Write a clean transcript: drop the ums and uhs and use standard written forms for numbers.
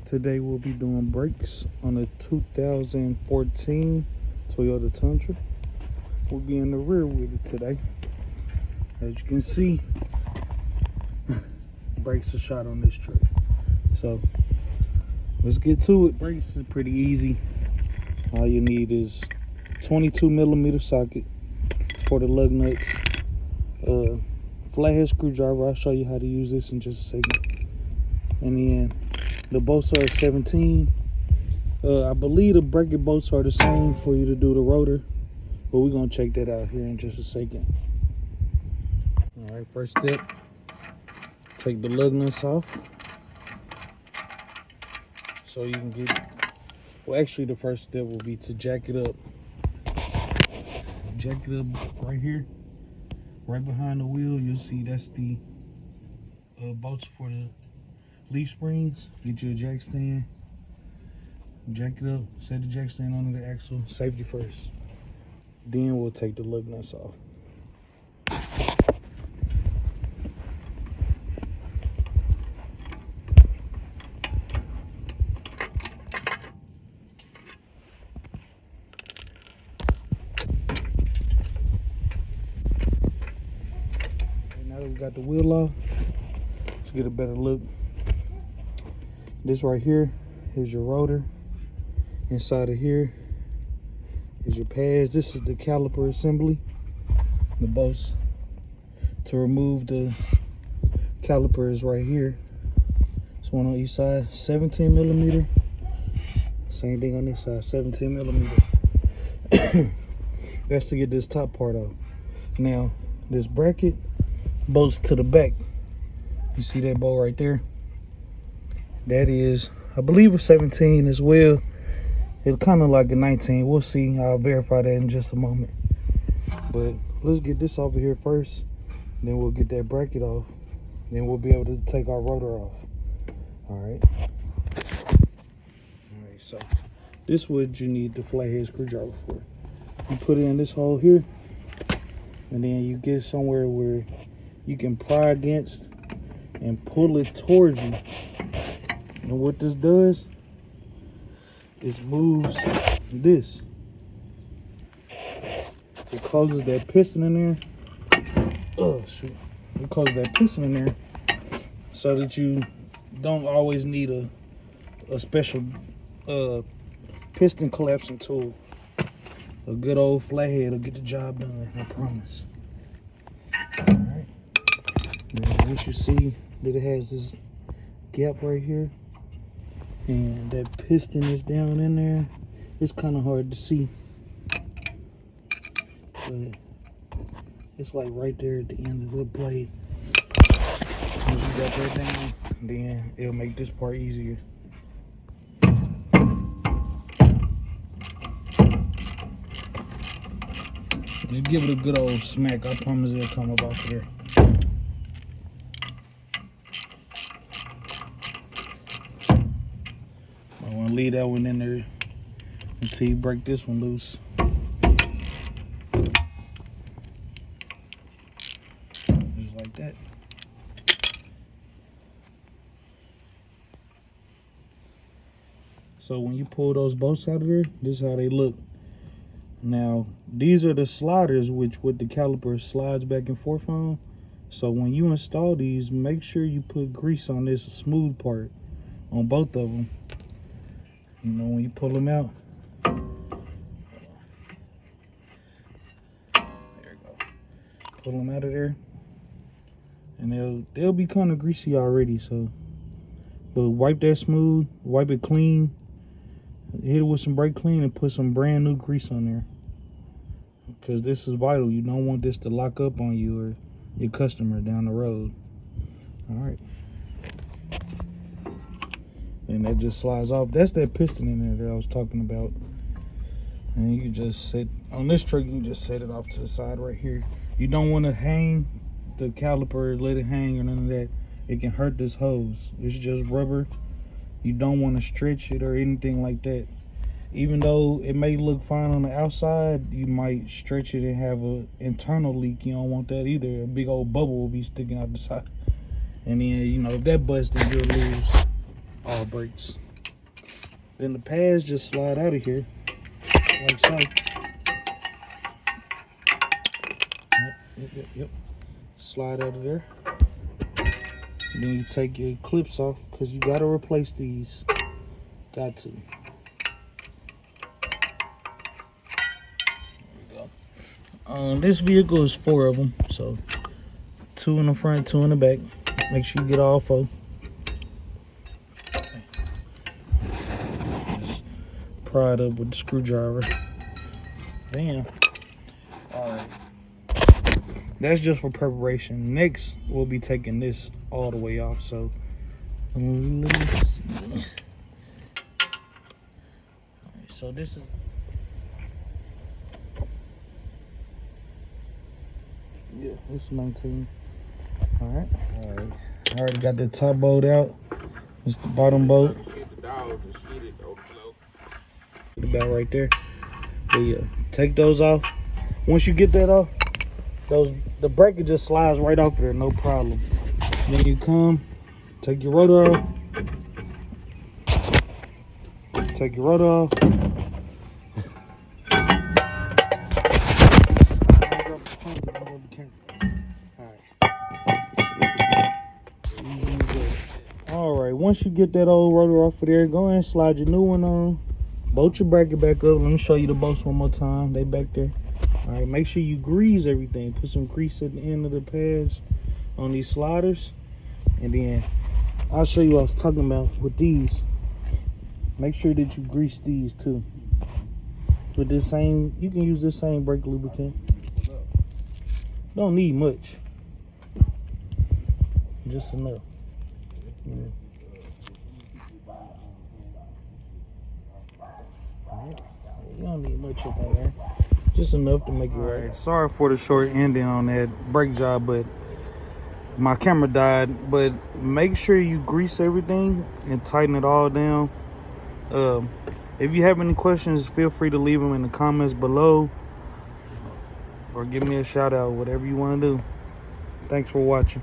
Today we'll be doing brakes on a 2014 Toyota Tundra. We'll be in the rear with it today. As you can see, brakes are shot on this truck. So let's get to it. Brakes is pretty easy. All you need is 22mm socket for the lug nuts, flathead screwdriver. I'll show you how to use this in just a second. And then the bolts are 17. I believe the bracket bolts are the same for you to do the rotor, but we're gonna check that out here in just a second. All right, first step, take the lug nuts off so you can get, well, actually the first step will be to jack it up. Jack it up right here, right behind the wheel. You'll see that's the bolts for the leaf springs. Get you a jack stand, jack it up, set the jack stand under the axle, safety first. Then we'll take the lug nuts off. Now that we got the wheel off, let's get a better look. This right here is your rotor. Inside of here is your pads. This is the caliper assembly. The bolts to remove the caliper is right here. It's one on each side, 17mm. Same thing on this side, 17mm. That's to get this top part off. Now, this bracket bolts to the back. You see that bolt right there? That is, I believe, a 17 as well. It's kind of like a 19. We'll see. I'll verify that in just a moment. But let's get this over here first. Then we'll get that bracket off. Then we'll be able to take our rotor off. All right. So this is what you need the flathead screwdriver for. You put it in this hole here, and then you get somewhere where you can pry against and pull it towards you. And what this does is moves this. It closes that piston in there. Oh shoot! It closes that piston in there so that you don't always need a special piston collapsing tool. A good old flathead will get the job done, I promise. Alright. Now once you see that it has this gap right here and that piston is down in there, it's kind of hard to see, but it's like right there at the end of the blade. Once you got that down, then it'll make this part easier. Just give it a good old smack. I promise it'll come up out here. I want to leave that one in there until you break this one loose. Just like that. So when you pull those bolts out of there, this is how they look. Now, these are the sliders which what the caliper slides back and forth on. So when you install these, make sure you put grease on this smooth part on both of them. You know, when you pull them out. There you go. Pull them out of there. And they'll be kind of greasy already, so. But wipe that smooth, wipe it clean. Hit it with some brake clean and put some brand new grease on there, because this is vital. You don't want this to lock up on you or your customer down the road. All right, and that just slides off. That's that piston in there that I was talking about. And you can just set on this truck, you can just set it off to the side right here. You don't want to hang the caliper, let it hang or none of that. It can hurt this hose. It's just rubber. You don't want to stretch it or anything like that. Even though it may look fine on the outside, you might stretch it and have an internal leak. You don't want that either. A big old bubble will be sticking out the side. And then, you know, if that busts, then you'll lose all brakes. Then the pads just slide out of here, like so. Yep. Slide out of there. And then you take your clips off, because you got to replace these. Got to. There we go. This vehicle is 4 of them, so 2 in the front, 2 in the back. Make sure you get all 4. Just pry it up with the screwdriver. Bam. Alright. That's just for preparation. Next, we'll be taking this all the way off. So, let me see. Alright, so this is. Yeah, this is 19. Alright. I already got the top bolt out. It's the bottom bolt. About right there. But yeah, take those off. Once you get that off, the breaker just slides right off there, no problem. Then you come, take your rotor off. Take your rotor off. Alright, once you get that old rotor off of there, go ahead and slide your new one on. Bolt your bracket back up. Let me show you the bolts one more time. They back there. Alright, make sure you grease everything. Put some grease at the end of the pads on these sliders. And then I'll show you what I was talking about with these. Make sure that you grease these too. With this same, you can use this same brake lubricant. Don't need much. Just enough. Yeah. Alright. You don't need much up on there. Just enough to make it right. Sorry for the short ending on that brake job, but my camera died. But make sure you grease everything and tighten it all down. If you have any questions, feel free to leave them in the comments below, or give me a shout out, whatever you want to do. Thanks for watching.